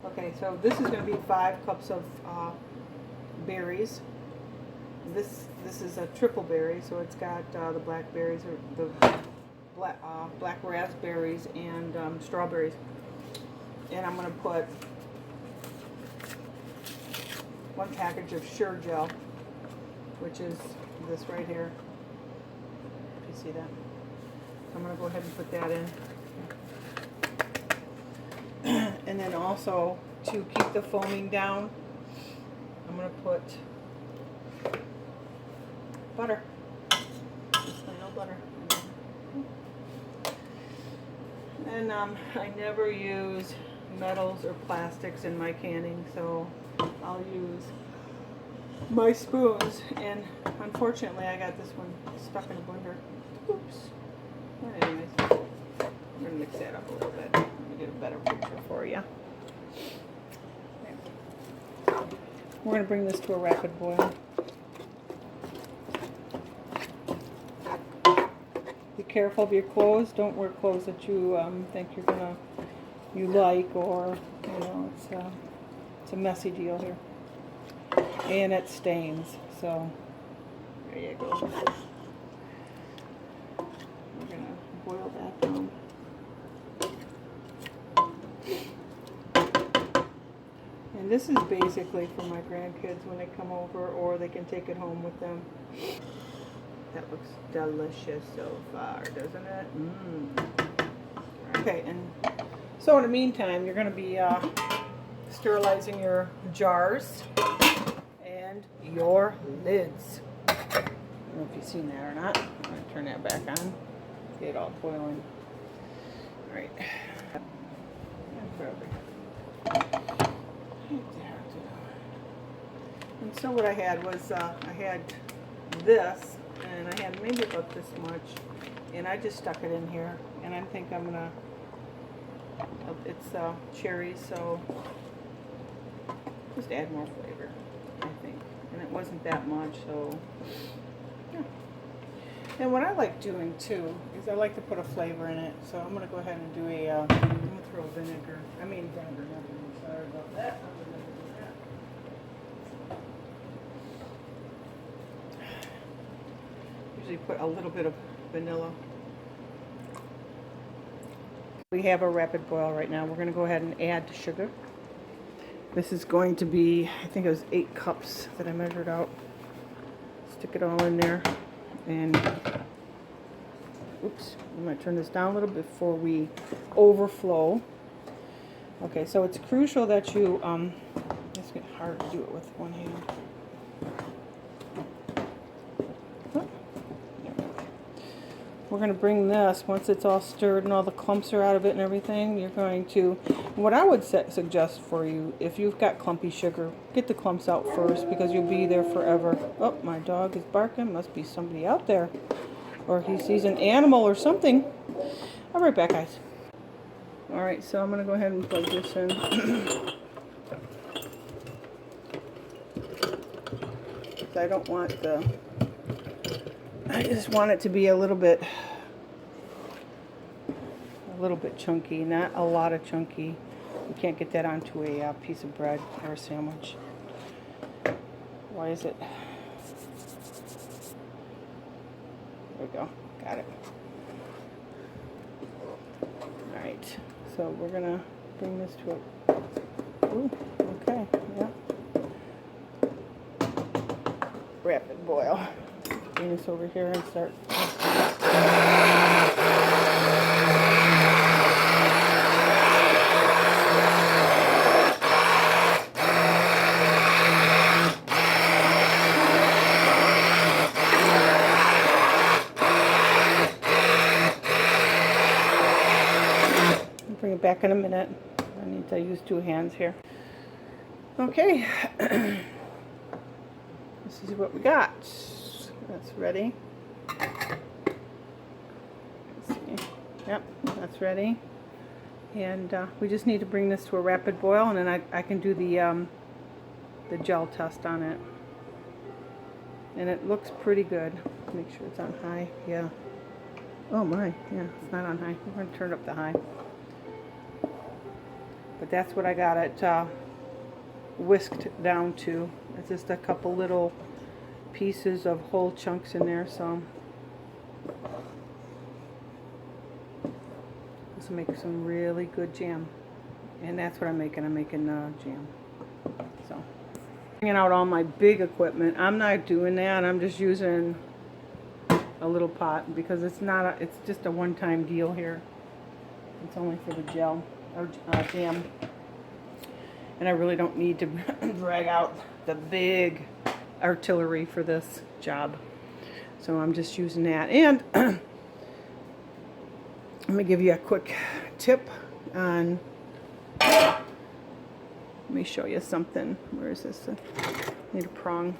Okay, so this is going to be 5 cups of berries. This is a triple berry, so it's got the blackberries or the black raspberries and strawberries. And I'm going to put 1 package of Sure Gel, which is this right here. If you see that, I'm going to go ahead and put that in. And then also, to keep the foaming down, I'm going to put butter. Just plain old butter. And I never use metals or plastics in my canning, so I'll use my spoons. And unfortunately, I got this one stuck in a blender. Oops. But anyways, I'm going to mix that up a little bit. Let me get a better picture for you. We're going to bring this to a rapid boil. Be careful of your clothes. Don't wear clothes that you think you like, or it's a messy deal here, and it stains. So there you go. We're going to boil that down. And this is basically for my grandkids when they come over, or they can take it home with them. That looks delicious so far, doesn't it? Okay, and so in the meantime, you're going to be sterilizing your jars and your lids. I don't know if you've seen that or not. I'm going to turn that back on. Get it all boiling. All right. And so what I had was, I had this, and I had maybe about this much, and I just stuck it in here, and I think I'm gonna, it's cherries, so just add more flavor, I think. And it wasn't that much, so yeah. And what I like doing too is I like to put a flavor in it, so I'm gonna go ahead and do I'm gonna throw vinegar, sorry about that. Usually put a little bit of vanilla. We have a rapid boil right now. We're going to go ahead and add the sugar. This is going to be, I think it was 8 cups that I measured out. Stick it all in there, and oops, I'm going to turn this down a little before we overflow. Okay, so it's crucial that you it's getting hard to do it with one hand. We're going to bring this, once it's all stirred and all the clumps are out of it and everything, you're going to, what I would suggest for you, if you've got clumpy sugar, get the clumps out first, because you'll be there forever. Oh, my dog is barking. Must be somebody out there. Or he sees an animal or something. I'll be right back, guys. Alright, so I'm going to go ahead and plug this in. I don't want I just want it to be a little bit chunky, not a lot of chunky. You can't get that onto a piece of bread or a sandwich. Why is it? There we go. Got it. Alright, so we're going to bring this to a... Ooh, okay, yeah. Rapid boil. Bring this over here and start. Bring it back in a minute. I need to use 2 hands here. Okay. This is what we got. That's ready. Let's see. Yep, that's ready. And we just need to bring this to a rapid boil, and then I can do the gel test on it. And it looks pretty good. Make sure it's on high. Yeah. Oh my. Yeah, it's not on high. We're going to turn up the high. But that's what I got it whisked down to. It's just a couple little pieces of whole chunks in there, so this will make some really good jam. And that's what I'm making. I'm making jam. So, bringing out all my big equipment. I'm not doing that. I'm just using a little pot because it's not a, it's just a one-time deal here. It's only for the gel or jam. And I really don't need to drag out the big artillery for this job. So I'm just using that. And let me give you a quick tip on, let me show you something. Where is this? I need a prong.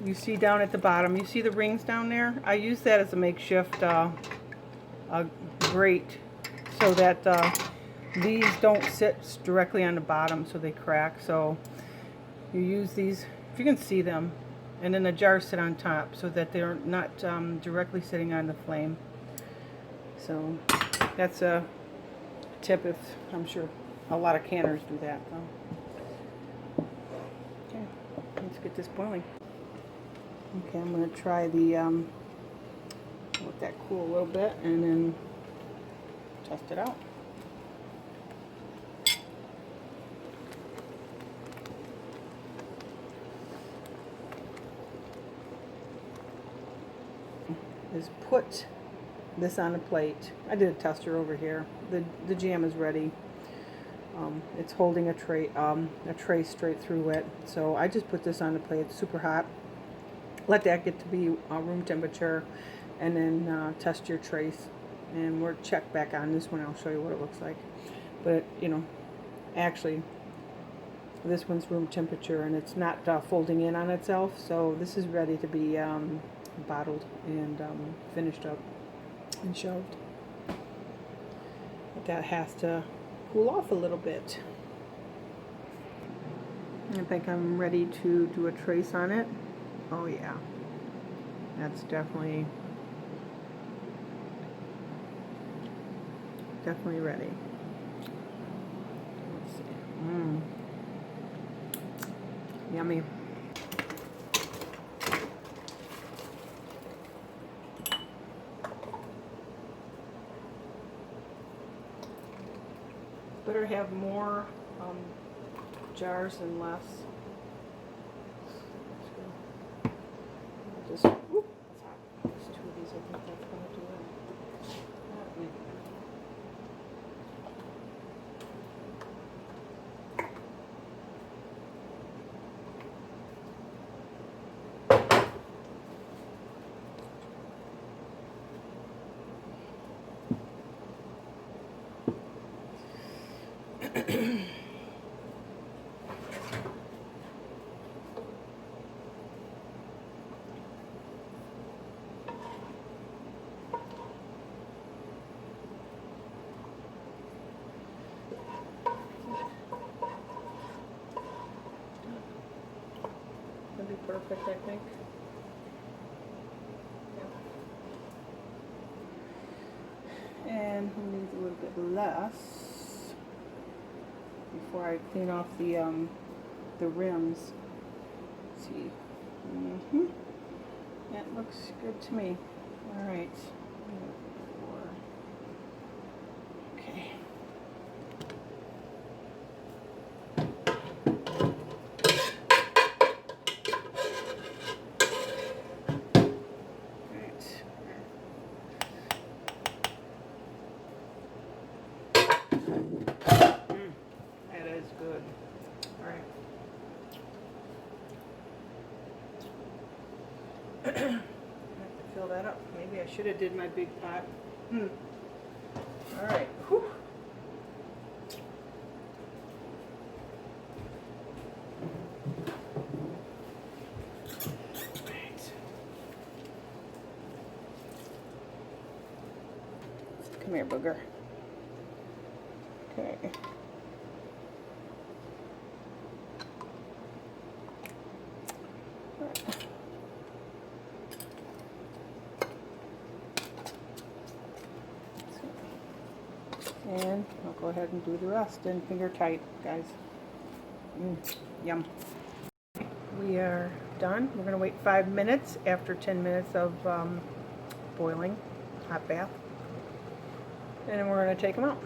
You see down at the bottom, you see the rings down there? I use that as a makeshift grate so that these don't sit directly on the bottom so they crack. So you use these, if you can see them, and then the jars sit on top so that they're not directly sitting on the flame. So that's a tip. If I'm sure a lot of canners do that. So. Okay, let's get this boiling. Okay, I'm going to try the let that cool a little bit and then test it out. Is put this on a plate. I did a tester over here. The jam is ready. It's holding a tray straight through it. So I just put this on the plate. It's super hot. Let that get to be room temperature, and then test your trays. And we'll check back on this one. I'll show you what it looks like. But you know, actually, this one's room temperature, and it's not folding in on itself. So this is ready to be bottled and finished up and shelved. But that has to cool off a little bit. I think I'm ready to do a trace on it. Oh yeah, that's definitely ready. Let's see. Yummy. Better have more jars and less. Just, whoop, it's hot. There's two of these. I think that's going to do it. That'd be perfect, I think. Yeah. And we need a little bit less before I clean off the rims. Let's see. That looks good to me. All right. Okay. That is good. All right. I have to fill that up. Maybe I should have did my big pot. All right. Whew. Right. Come here, booger. Okay. And I'll go ahead and do the rest in finger tight, guys. Yum. We are done. We're going to wait 5 minutes after 10 minutes of boiling, hot bath. And then we're going to take them out.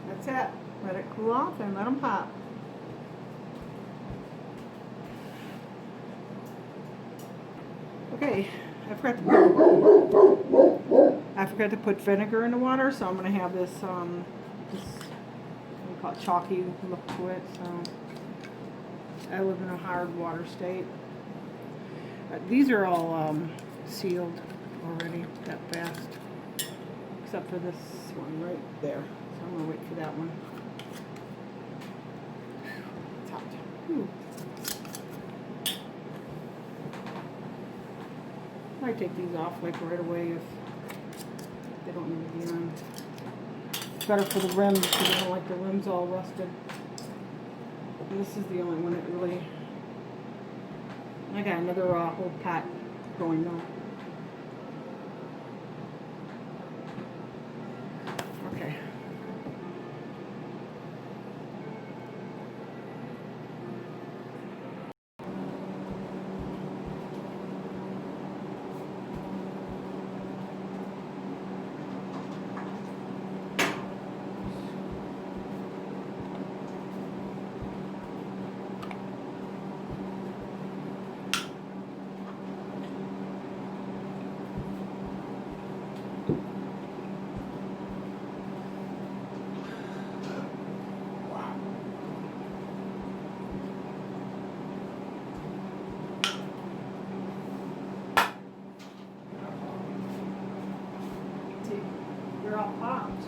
That's it. Let it cool off and let them pop. Okay, I forgot to put vinegar in the water, so I'm going to have this, what do you call it, chalky look to it. So I live in a hard water state. These are all sealed already that fast, except for this one right there. So I'm going to wait for that one. It's hot. Ooh. I take these off like right away if they don't need to be on. It's better for the rims because I don't like the rims all rusted. And this is the only one that really. I got another whole pot going though. Okay. They're all popped.